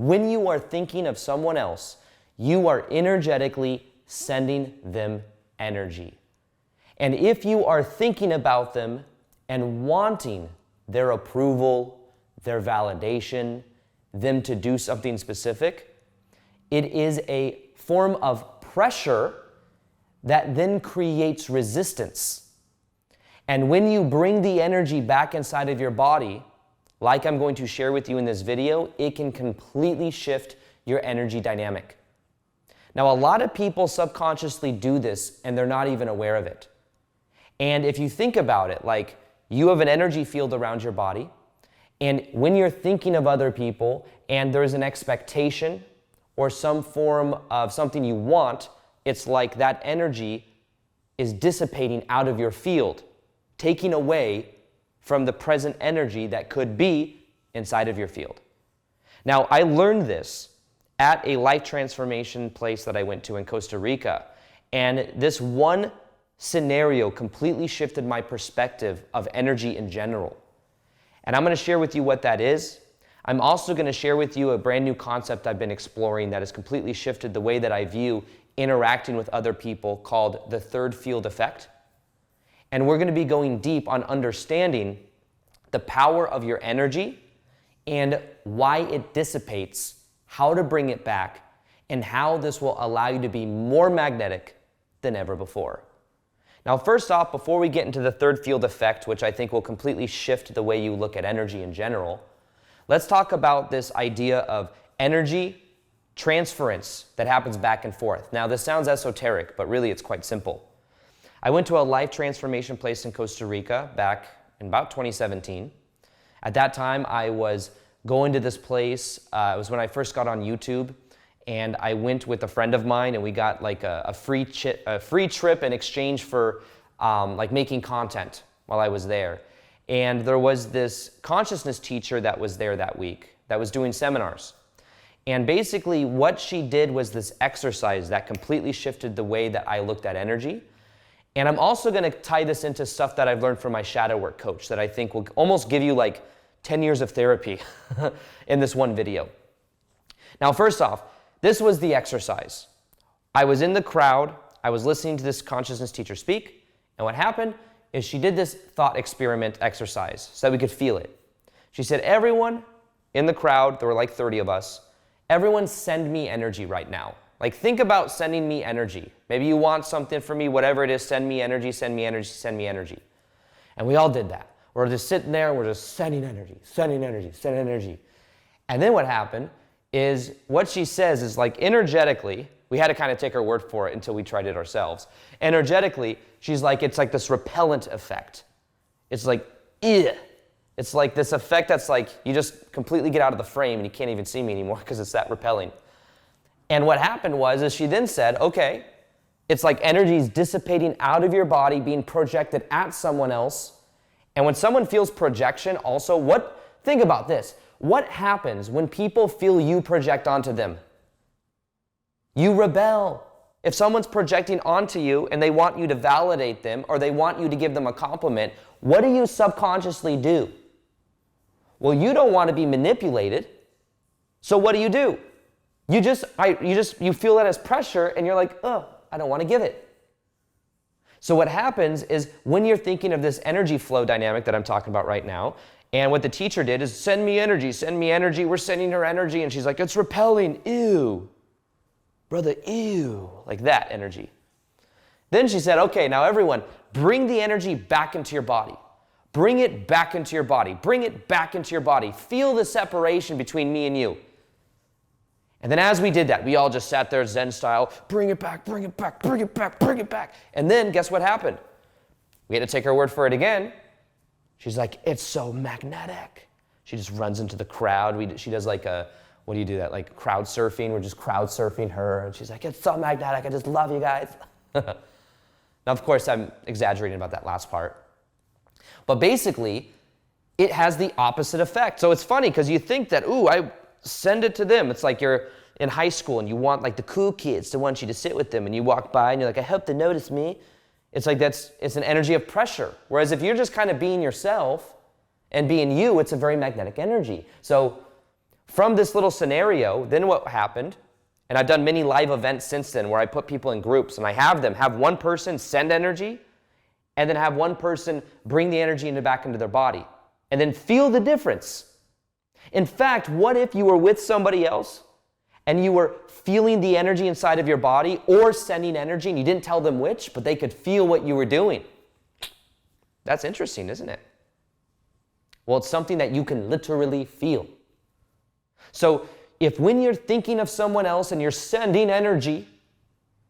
when you are thinking of someone else, you are energetically sending them energy. And if you are thinking about them and wanting their approval, their validation, them to do something specific, it is a form of pressure that then creates resistance. And when you bring the energy back inside of your body, like I'm going to share with you in this video, it can completely shift your energy dynamic. Now, a lot of people subconsciously do this and they're not even aware of it. And if you think about it, like you have an energy field around your body, and when you're thinking of other people and there's an expectation or some form of something you want, it's like that energy is dissipating out of your field, taking away from the present energy that could be inside of your field. Now, I learned this at a life transformation place that I went to in Costa Rica, and this one scenario completely shifted my perspective of energy in general. And I'm going to share with you what that is. I'm also going to share with you a brand new concept I've been exploring that has completely shifted the way that I view interacting with other people, called the third field effect. And we're going to be going deep on understanding the power of your energy and why it dissipates, how to bring it back, and how this will allow you to be more magnetic than ever before. Now, first off, before we get into the third field effect, which I think will completely shift the way you look at energy in general, let's talk about this idea of energy transference that happens back and forth. Now, this sounds esoteric, but really it's quite simple. I went to a life transformation place in Costa Rica back in about 2017. At that time, I was going to this place. It was when I first got on YouTube, and I went with a friend of mine, and we got like a free trip in exchange for like making content while I was there. And there was this consciousness teacher that was there that week that was doing seminars. And basically what she did was this exercise that completely shifted the way that I looked at energy. And I'm also going to tie this into stuff that I've learned from my shadow work coach that I think will almost give you like 10 years of therapy in this one video. Now, first off, this was the exercise. I was in the crowd, I was listening to this consciousness teacher speak, and what happened is she did this thought experiment exercise so that we could feel it. She said, everyone in the crowd, there were like 30 of us, everyone send me energy right now. Like, think about sending me energy. Maybe you want something from me, whatever it is, send me energy, send me energy, send me energy. And we all did that. We're just sitting there, we're just sending energy, sending energy, sending energy. And then what happened is what she says is like energetically, we had to kind of take her word for it until we tried it ourselves. Energetically, she's like, it's like this repellent effect. It's like, ew. It's like this effect that's like, you just completely get out of the frame and you can't even see me anymore because it's that repelling. And what happened was, is she then said, okay, it's like energy is dissipating out of your body, being projected at someone else. And when someone feels projection also, think about this. What happens when people feel you project onto them? You rebel. If someone's projecting onto you and they want you to validate them or they want you to give them a compliment, what do you subconsciously do? Well, you don't want to be manipulated. So what do? You feel that as pressure and you're like, oh, I don't want to give it. So what happens is when you're thinking of this energy flow dynamic that I'm talking about right now, and what the teacher did is send me energy, we're sending her energy, and she's like, it's repelling, ew. Brother, ew, like that energy. Then she said, okay, now everyone, bring the energy back into your body. Bring it back into your body. Bring it back into your body. Feel the separation between me and you. And then as we did that, we all just sat there Zen style, bring it back, bring it back, bring it back, bring it back. And then guess what happened? We had to take her word for it again. She's like, it's so magnetic. She just runs into the crowd. She does like what do you do that? Like crowd surfing. We're just crowd surfing her. And she's like, it's so magnetic. I just love you guys. Now, of course, I'm exaggerating about that last part. But basically, it has the opposite effect. So it's funny because you think that, ooh, I send it to them. It's like you're in high school and you want like the cool kids to want you to sit with them and you walk by and you're like, I hope they notice me. It's like it's an energy of pressure. Whereas if you're just kind of being yourself and being you, it's a very magnetic energy. So From this little scenario, then what happened, and I've done many live events since then where I put people in groups and I have one person send energy and then have one person bring the energy back into their body and then feel the difference. In fact, what if you were with somebody else and you were feeling the energy inside of your body or sending energy and you didn't tell them which, but they could feel what you were doing? That's interesting, isn't it? Well, it's something that you can literally feel. So if when you're thinking of someone else and you're sending energy,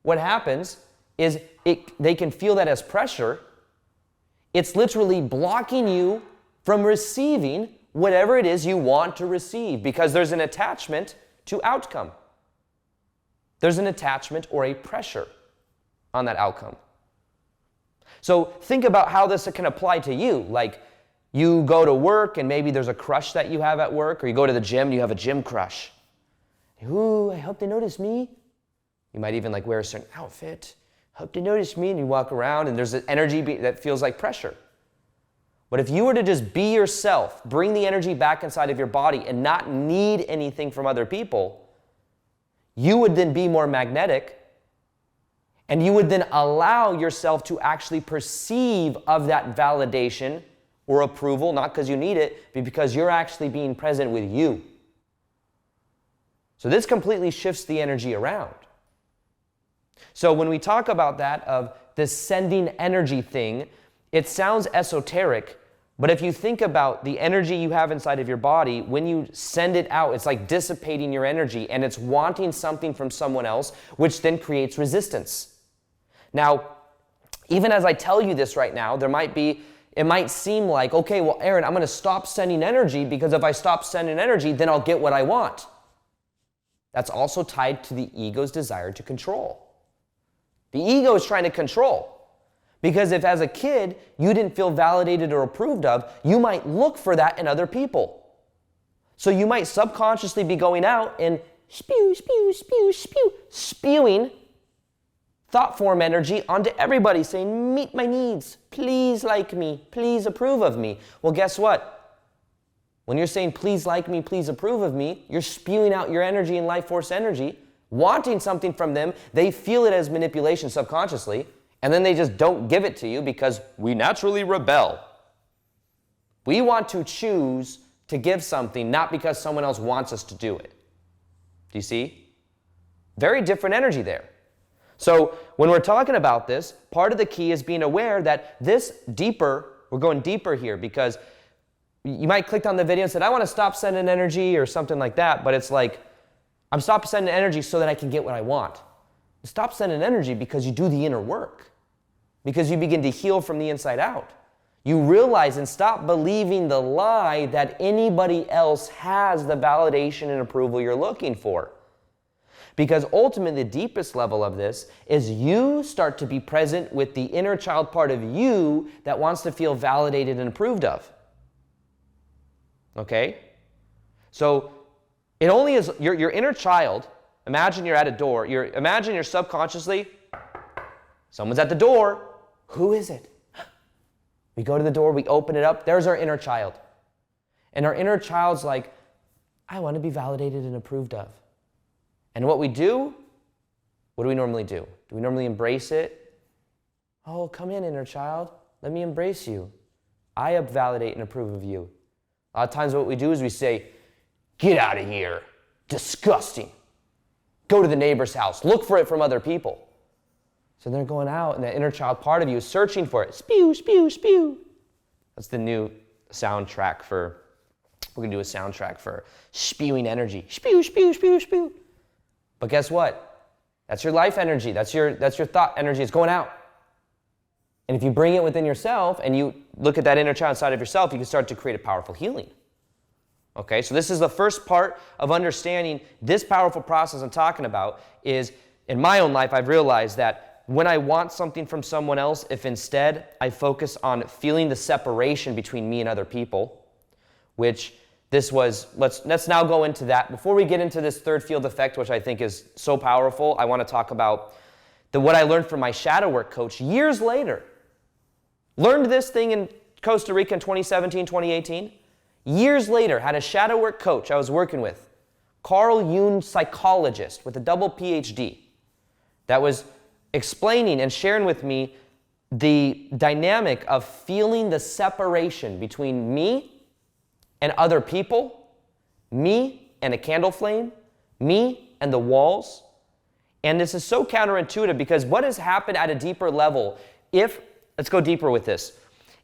what happens is they can feel that as pressure. It's literally blocking you from receiving whatever it is you want to receive because there's an attachment to outcome. There's an attachment or a pressure on that outcome. So think about how this can apply to you. Like you go to work and maybe there's a crush that you have at work, or you go to the gym and you have a gym crush. Ooh, I hope they notice me. You might even wear a certain outfit. Hope they notice me, and you walk around and there's an energy that feels like pressure. But if you were to just be yourself, bring the energy back inside of your body and not need anything from other people, you would then be more magnetic, and you would then allow yourself to actually perceive of that validation or approval, not because you need it, but because you're actually being present with you. So this completely shifts the energy around. So when we talk about that, of this sending energy thing, it sounds esoteric, but if you think about the energy you have inside of your body, when you send it out, it's like dissipating your energy, and it's wanting something from someone else, which then creates resistance. Now, even as I tell you this right now, it might seem like, okay, well, Aaron, I'm going to stop sending energy because if I stop sending energy, then I'll get what I want. That's also tied to the ego's desire to control. The ego is trying to control. Because if as a kid you didn't feel validated or approved of, you might look for that in other people. So you might subconsciously be going out and spewing thought form energy onto everybody, saying, meet my needs, please like me, please approve of me. Well, guess what? When you're saying, please like me, please approve of me, you're spewing out your energy and life force energy, wanting something from them. They feel it as manipulation subconsciously, and then they just don't give it to you because we naturally rebel. We want to choose to give something, not because someone else wants us to do it. Do you see? Very different energy there. So when we're talking about this, part of the key is being aware that we're going deeper here, because you might click on the video and said, I want to stop sending energy or something like that, but it's like, I'm stopping sending energy so that I can get what I want. Stop sending energy because you do the inner work, because you begin to heal from the inside out. You realize and stop believing the lie that anybody else has the validation and approval you're looking for. Because ultimately, the deepest level of this is you start to be present with the inner child part of you that wants to feel validated and approved of. Okay? So it only is your inner child. Imagine you're at a door. Imagine you're subconsciously, someone's at the door. Who is it? We go to the door, we open it up. There's our inner child. And our inner child's like, I want to be validated and approved of. And what do we normally do? Do we normally embrace it? Oh, come in, inner child. Let me embrace you. I validate and approve of you. A lot of times what we do is we say, get out of here. Disgusting. Go to the neighbor's house. Look for it from other people. So they're going out, and that inner child part of you is searching for it. Spew, spew, spew. That's the new soundtrack we're going to do a soundtrack for spewing energy. Spew, spew, spew, spew. But guess what? That's your life energy. That's your thought energy. It's going out. And if you bring it within yourself and you look at that inner child inside of yourself, you can start to create a powerful healing. Okay, so this is the first part of understanding this powerful process I'm talking about. Is in my own life, I've realized that when I want something from someone else, if instead I focus on feeling the separation between me and other people, which this was, let's now go into that. Before we get into this third field effect, which I think is so powerful, I want to talk about what I learned from my shadow work coach years later. Learned this thing in Costa Rica in 2017, 2018. Years later, had a shadow work coach I was working with, Carl Jung psychologist with a double PhD, that was explaining and sharing with me the dynamic of feeling the separation between me and other people, me and a candle flame, me and the walls. And this is so counterintuitive because what has happened at a deeper level, let's go deeper with this.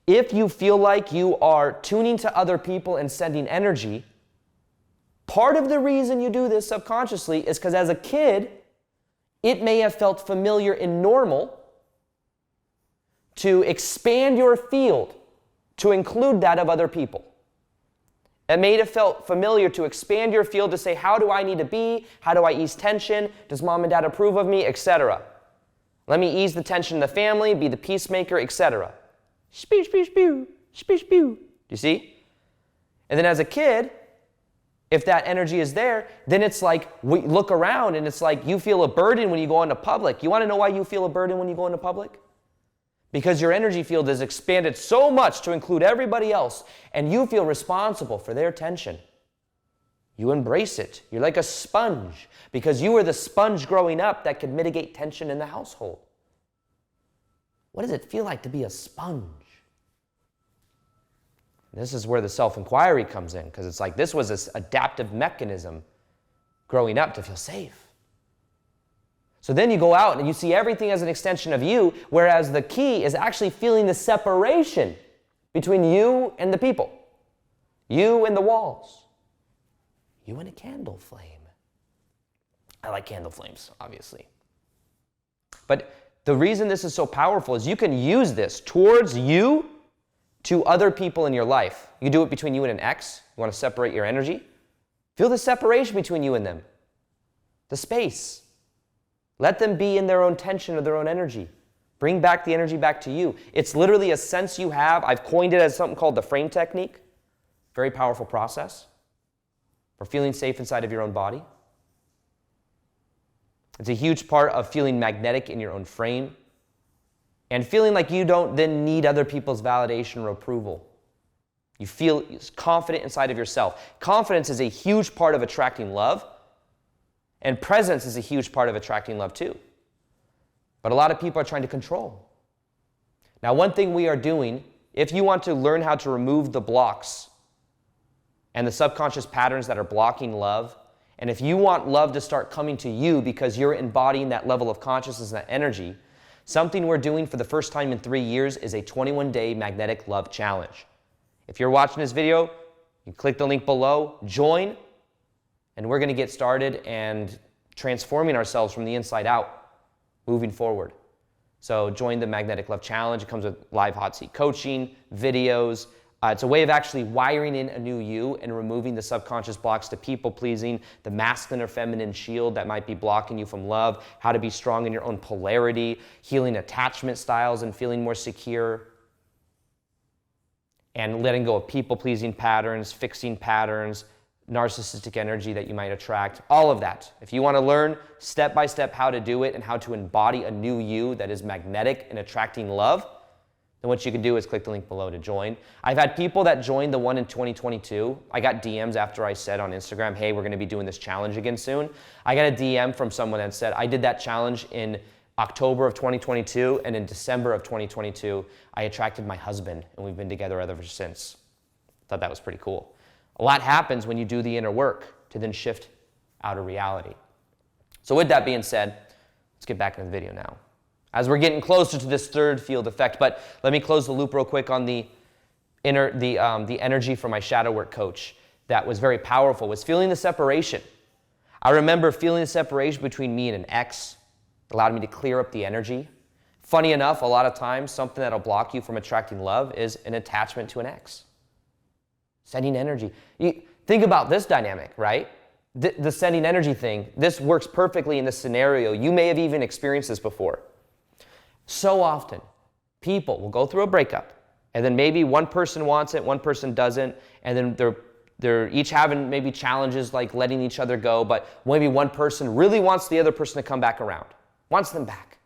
If you feel like you are tuning to other people and sending energy, part of the reason you do this subconsciously is because as a kid, it may have felt familiar and normal to expand your field to include that of other people. It may have felt familiar to expand your field to say, how do I need to be? How do I ease tension? Does mom and dad approve of me? Etc. Let me ease the tension in the family, be the peacemaker, etc. Spew, spew, spew, spew, spew. Do you see? And then as a kid, if that energy is there, then it's like we look around and it's like you feel a burden when you go into public. You want to know why you feel a burden when you go into public? Because your energy field is expanded so much to include everybody else, and you feel responsible for their tension. You embrace it. You're like a sponge because you were the sponge growing up that could mitigate tension in the household. What does it feel like to be a sponge? This is where the self-inquiry comes in, because it's like this was this adaptive mechanism growing up to feel safe. So then you go out and you see everything as an extension of you, whereas the key is actually feeling the separation between you and the people, you and the walls, you and a candle flame. I like candle flames, obviously. But the reason this is so powerful is you can use this towards you to other people in your life. You do it between you and an ex. You want to separate your energy. Feel the separation between you and them. The space. Let them be in their own tension or their own energy. Bring back the energy back to you. It's literally a sense you have. I've coined it as something called the frame technique. Very powerful process for feeling safe inside of your own body. It's a huge part of feeling magnetic in your own frame and feeling like you don't then need other people's validation or approval. You feel confident inside of yourself. Confidence is a huge part of attracting love, and presence is a huge part of attracting love too. But a lot of people are trying to control. Now, one thing we are doing, if you want to learn how to remove the blocks and the subconscious patterns that are blocking love, and if you want love to start coming to you because you're embodying that level of consciousness and that energy, something we're doing for the first time in 3 years is a 21-day magnetic love challenge. If you're watching this video, you click the link below, join, and we're going to get started and transforming ourselves from the inside out, moving forward. So join the Magnetic Love Challenge. It comes with live hot seat coaching, videos. It's a way of actually wiring in a new you and removing the subconscious blocks to people-pleasing, the masculine or feminine shield that might be blocking you from love, how to be strong in your own polarity, healing attachment styles and feeling more secure, and letting go of people-pleasing patterns, fixing patterns, narcissistic energy that you might attract, all of that. If you want to learn step-by-step how to do it and how to embody a new you that is magnetic and attracting love, then what you can do is click the link below to join. I've had people that joined the one in 2022. I got DMs after I said on Instagram, hey, we're going to be doing this challenge again soon. I got a DM from someone that said, I did that challenge in October of 2022, and in December of 2022, I attracted my husband, and we've been together ever since. Thought that was pretty cool. A lot happens when you do the inner work to then shift out of reality. So with that being said, let's get back into the video now, as we're getting closer to this third field effect. But let me close the loop real quick on the energy from my shadow work coach that was very powerful, was feeling the separation. I remember feeling the separation between me and an ex. It allowed me to clear up the energy. Funny enough, a lot of times, something that'll block you from attracting love is an attachment to an ex. Sending energy. You think about this dynamic, right? The sending energy thing, this works perfectly in this scenario. You may have even experienced this before. So often, people will go through a breakup, and then maybe one person wants it, one person doesn't, and then they're each having maybe challenges like letting each other go, but maybe one person really wants the other person to come back around, wants them back.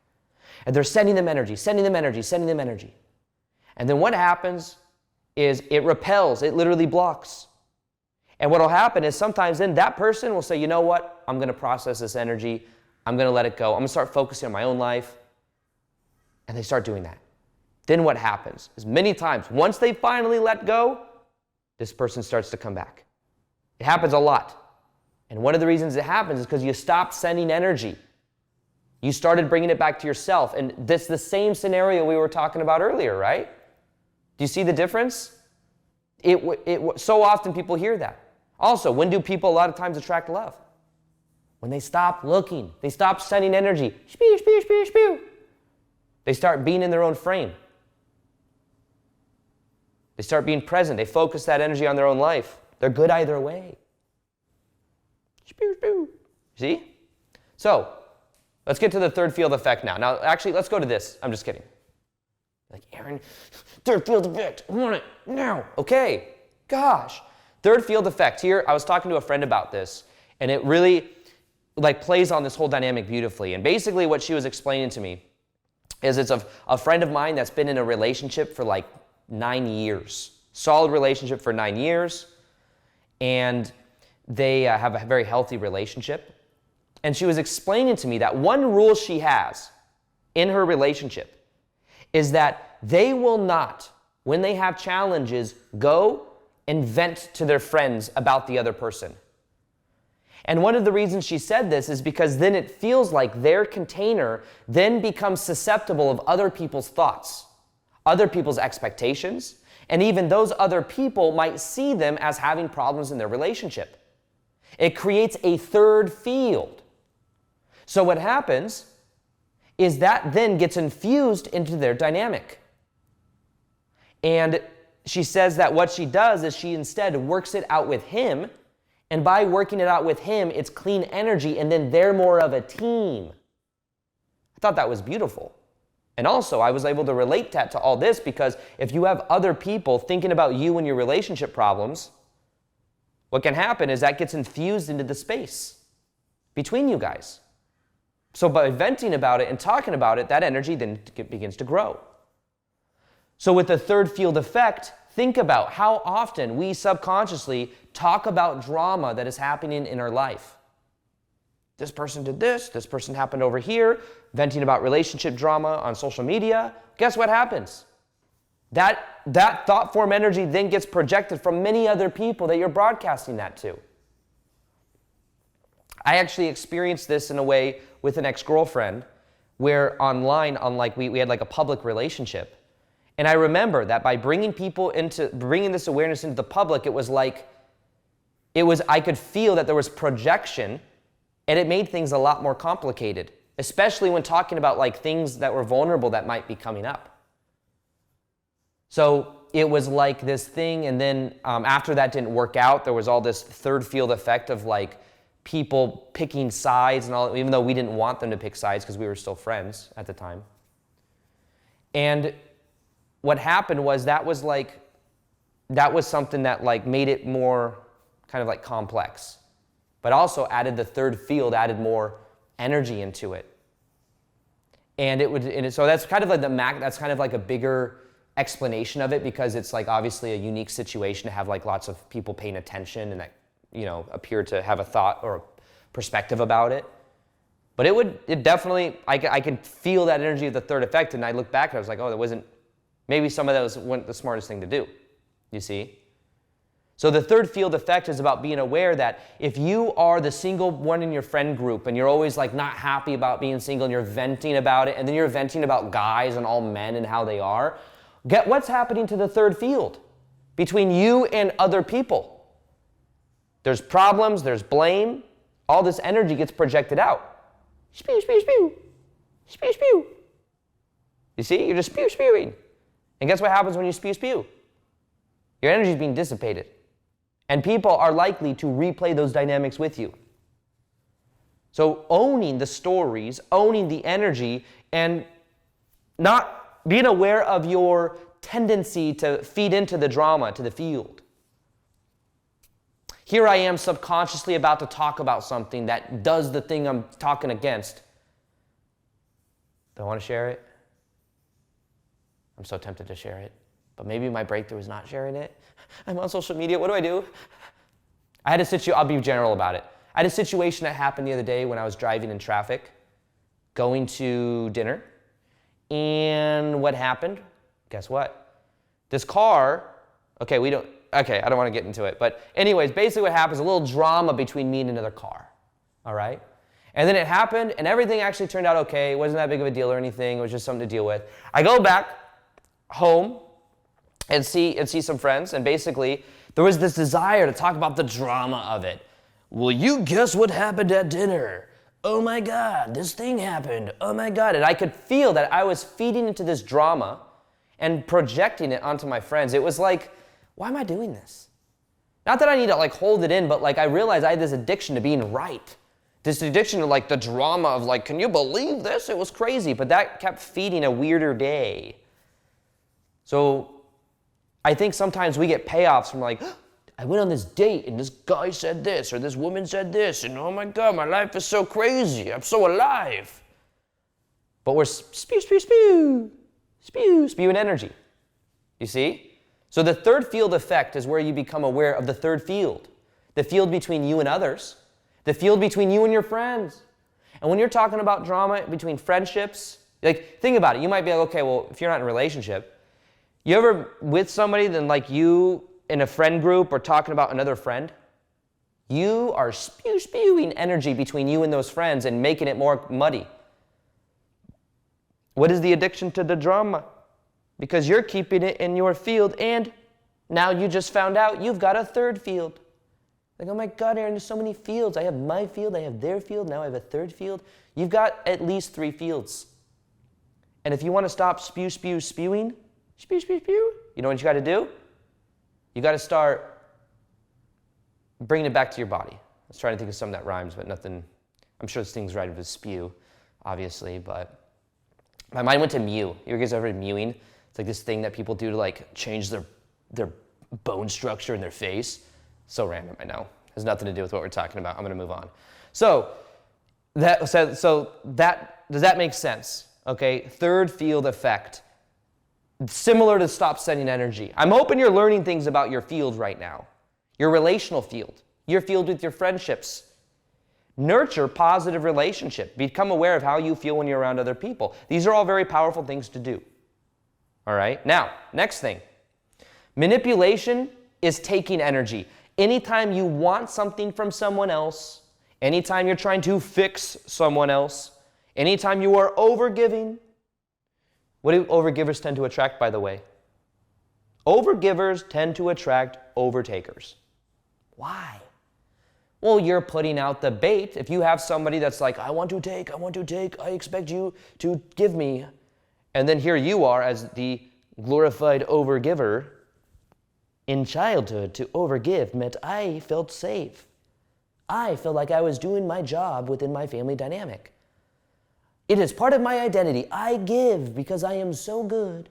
And they're sending them energy, sending them energy, sending them energy. And then what happens is it repels, it literally blocks. And what will happen is sometimes then that person will say, you know what, I'm going to process this energy, I'm going to let it go, I'm going to start focusing on my own life. And they start doing that. Then what happens is many times, once they finally let go, this person starts to come back. It happens a lot. And one of the reasons it happens is because you stopped sending energy. You started bringing it back to yourself. And that's the same scenario we were talking about earlier, right? Do you see the difference? So often people hear that. Also, when do people a lot of times attract love? When they stop looking. They stop sending energy. Spew, spew, spew, spew. They start being in their own frame. They start being present. They focus that energy on their own life. They're good either way. Spew, spew. See? So, let's get to the third field effect now. Now, actually, let's go to this. I'm just kidding. Like, Aaron, third field effect. I want it now. Okay. Gosh. Third field effect. Here, I was talking to a friend about this, and it really plays on this whole dynamic beautifully. And basically what she was explaining to me is it's a friend of mine that's been in a relationship for 9 years. Solid relationship for 9 years. And they have a very healthy relationship. And she was explaining to me that one rule she has in her relationship is that they will not, when they have challenges, go and vent to their friends about the other person. And one of the reasons she said this is because then it feels like their container then becomes susceptible of other people's thoughts, other people's expectations, and even those other people might see them as having problems in their relationship. It creates a third field. So what happens is that then gets infused into their dynamic. And she says that what she does is she instead works it out with him, and by working it out with him, it's clean energy, and then they're more of a team. I thought that was beautiful. And also, I was able to relate that to all this because if you have other people thinking about you and your relationship problems, what can happen is that gets infused into the space between you guys. So by venting about it and talking about it, that energy then begins to grow. So with the third field effect, think about how often we subconsciously talk about drama that is happening in our life. This person did this person happened over here, venting about relationship drama on social media. Guess what happens? That thought form energy then gets projected from many other people that you're broadcasting that to. I actually experienced this in a way with an ex-girlfriend where online, we had a public relationship. And I remember that by bringing this awareness into the public, I could feel that there was projection, and it made things a lot more complicated, especially when talking about things that were vulnerable that might be coming up. So it was like this thing, and then after that didn't work out, there was all this third field effect of people picking sides and all, even though we didn't want them to pick sides because we were still friends at the time. And what happened was that was something that made it more kind of complex, but also added the third field, added more energy into it. And so that's kind of that's kind of a bigger explanation of it because it's obviously a unique situation to have lots of people paying attention and that appear to have a thought or a perspective about it. But it definitely, I could feel that energy of the third effect, and I look back and I was like, oh, that wasn't, maybe some of that wasn't the smartest thing to do, you see? So the third field effect is about being aware that if you are the single one in your friend group and you're always not happy about being single and you're venting about it, and then you're venting about guys and all men and how they are, get what's happening to the third field between you and other people. There's problems, there's blame, all this energy gets projected out. Spew, spew, spew. Spew, spew. You see, you're just spew, spewing. And guess what happens when you spew, spew? Your energy is being dissipated. And people are likely to replay those dynamics with you. So owning the stories, owning the energy, and not being aware of your tendency to feed into the drama, to the field. Here I am subconsciously about to talk about something that does the thing I'm talking against. Do I want to share it? I'm so tempted to share it. But maybe my breakthrough is not sharing it. I'm on social media. What do? I had a situation, I'll be general about it. I had a situation that happened the other day when I was driving in traffic, going to dinner. And what happened? Guess what? This car, I don't want to get into it. But anyways, basically what happens, a little drama between me and another car. All right? And then it happened, and everything actually turned out okay. It wasn't that big of a deal or anything. It was just something to deal with. I go back home and see some friends, and basically there was this desire to talk about the drama of it. Will you guess what happened at dinner? Oh my God, this thing happened. Oh my God. And I could feel that I was feeding into this drama and projecting it onto my friends. It was like, why am I doing this? Not that I need to like hold it in, but like I realized I had this addiction to being right. This addiction to like the drama of like, can you believe this? It was crazy. But that kept feeding a weirder day. So I think sometimes we get payoffs from like, I went on this date and this guy said this or this woman said this and oh my God, my life is so crazy. I'm so alive. But we're spewing energy. You see? So the third field effect is where you become aware of the third field. The field between you and others. The field between you and your friends. And when you're talking about drama between friendships, like think about it. You might be like, okay, well, if you're not in a relationship, you ever with somebody then like you in a friend group or talking about another friend? You are spewing energy between you and those friends and making it more muddy. What is the addiction to the drama? Because you're keeping it in your field and now you just found out you've got a third field. Like, oh my God, Aaron, there's so many fields. I have my field, I have their field, now I have a third field. You've got at least 3 fields. And if you want to stop spewing, you know what you got to do? You got to start bringing it back to your body. I was trying to think of something that rhymes, but nothing. I'm sure this thing's right with spew, obviously, but my mind went to mew. You guys ever heard of mewing? It's like this thing that people do to like change their bone structure in their face. So random, I know. Has nothing to do with what we're talking about. I'm going to move on. So does that make sense? Okay, third field effect. Similar to stop sending energy. I'm hoping you're learning things about your field right now. Your relational field. Your field with your friendships. Nurture positive relationship. Become aware of how you feel when you're around other people. These are all very powerful things to do. All right? Now, next thing. Manipulation is taking energy. Anytime you want something from someone else, anytime you're trying to fix someone else, anytime you are overgiving. What do overgivers tend to attract, by the way? Overgivers tend to attract overtakers. Why? Well, you're putting out the bait. If you have somebody that's like, I want to take, I expect you to give me. And then here you are as the glorified overgiver. In childhood, to overgive meant I felt safe. I felt like I was doing my job within my family dynamic. It is part of my identity. I give because I am so good.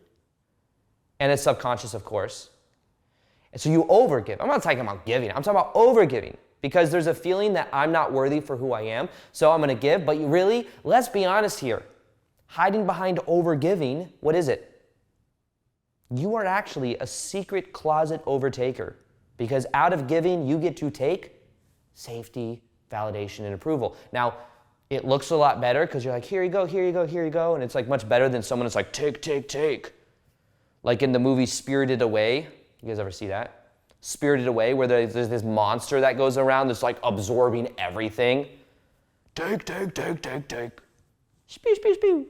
And it's subconscious, of course. And so you overgive. I'm not talking about giving. I'm talking about overgiving. Because there's a feeling that I'm not worthy for who I am, so I'm going to give. But really, let's be honest here. Hiding behind overgiving, what is it? You are actually a secret closet overtaker. Because out of giving, you get to take safety, validation, and approval. Now, it looks a lot better because you're like, here you go, here you go, here you go. And it's like much better than someone that's like, take, take, take. Like in the movie Spirited Away. You guys ever see that? Spirited Away, where there's this monster that goes around that's like absorbing everything. Take, take, take, take, take. Spew, spew, spew.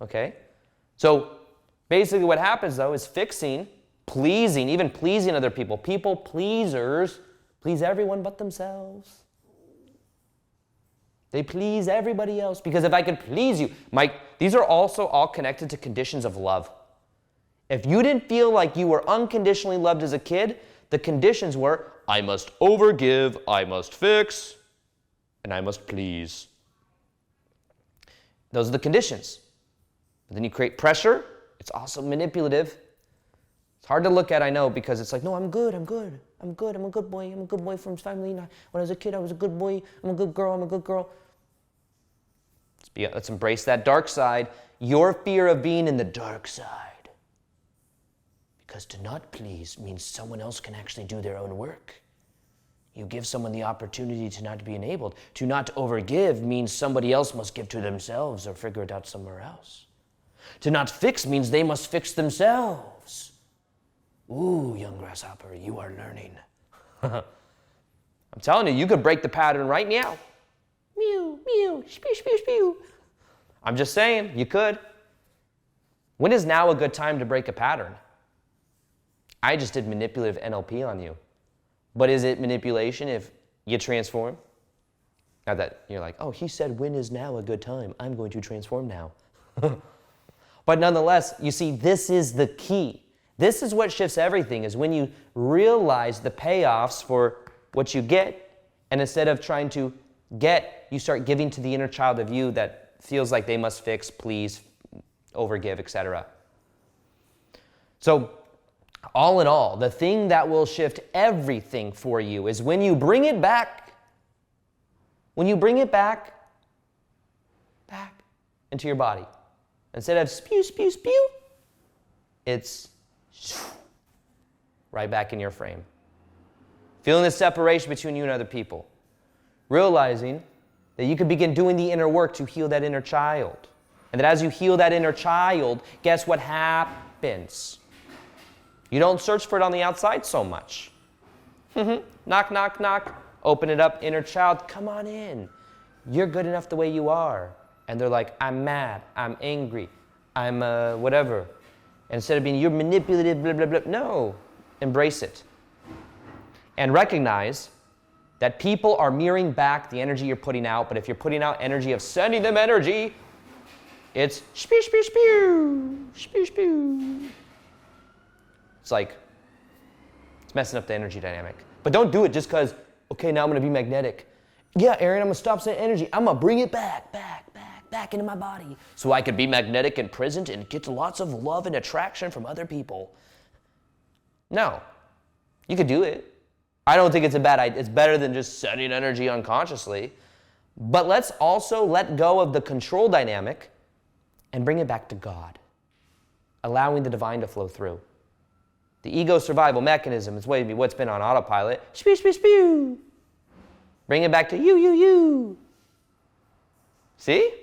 Okay? So basically what happens though is fixing, pleasing, even pleasing other people. People pleasers please everyone but themselves. They please everybody else. Because if I could please you, these are also all connected to conditions of love. If you didn't feel like you were unconditionally loved as a kid, the conditions were, I must overgive, I must fix, and I must please. Those are the conditions. But then you create pressure. It's also manipulative. It's hard to look at, I know, because it's like, no, I'm good, I'm good. I'm good, I'm a good boy. I'm a good boy from family. When I was a kid, I was a good boy. I'm a good girl, I'm a good girl. Let's embrace that dark side. Your fear of being in the dark side Because to not please means someone else can actually do their own work. You give someone the opportunity to not be enabled. To not overgive means somebody else must give to themselves or figure it out somewhere else. To not fix means they must fix themselves. Ooh, young grasshopper, you are learning. I'm telling you, you could break the pattern right now. Mew, mew, spew, spew, spew. I'm just saying, you could. When is now a good time to break a pattern? I just did manipulative NLP on you. But is it manipulation if you transform? Not that you're like, oh, he said when is now a good time? I'm going to transform now. But nonetheless, you see, this is the key. This is what shifts everything, is when you realize the payoffs for what you get, and instead of trying to get, you start giving to the inner child of you that feels like they must fix, please, overgive, etc. So, all in all, the thing that will shift everything for you is when you bring it back. When you bring it back into your body. Instead of spew, spew, spew, it's right back in your frame. Feeling the separation between you and other people. Realizing that you can begin doing the inner work to heal that inner child. And that as you heal that inner child, guess what happens? You don't search for it on the outside so much. Knock, knock, knock. Open it up, inner child, come on in. You're good enough the way you are. And they're like, I'm mad, I'm angry, I'm whatever. And instead of being, you're manipulative, blah, blah, blah. No, embrace it. And recognize that people are mirroring back the energy you're putting out, but if you're putting out energy of sending them energy, it's spew, spew, spew, spew, spew. It's like, it's messing up the energy dynamic. But don't do it just because, okay, now I'm going to be magnetic. Yeah, Aaron, I'm going to stop sending energy. I'm going to bring it back into my body so I can be magnetic and present and get lots of love and attraction from other people. No, you could do it. I don't think it's a bad idea. It's better than just sending energy unconsciously. But let's also let go of the control dynamic and bring it back to God, allowing the divine to flow through. The ego survival mechanism is what's been on autopilot. Spew, spew, spew. Bring it back to you. See?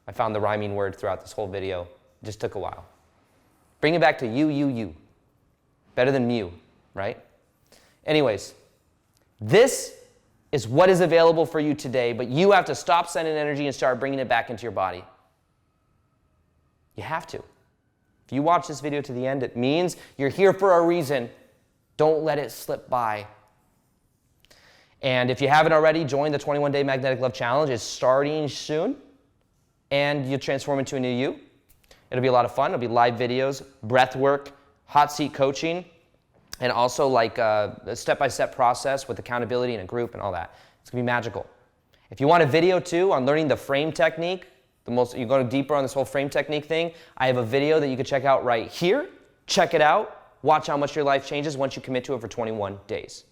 I found the rhyming word throughout this whole video. It just took a while. Bring it back to you. Better than mew, right? Anyways, this is what is available for you today, but you have to stop sending energy and start bringing it back into your body. You have to. If you watch this video to the end, it means you're here for a reason. Don't let it slip by. And if you haven't already, join the 21-Day Magnetic Love Challenge. It's starting soon, and you'll transform into a new you. It'll be a lot of fun. It'll be live videos, breath work, hot seat coaching, and also like a step-by-step process with accountability in a group and all that. It's going to be magical. If you want a video too on learning the frame technique, you're going deeper on this whole frame technique thing, I have a video that you can check out right here. Check it out. Watch how much your life changes once you commit to it for 21 days.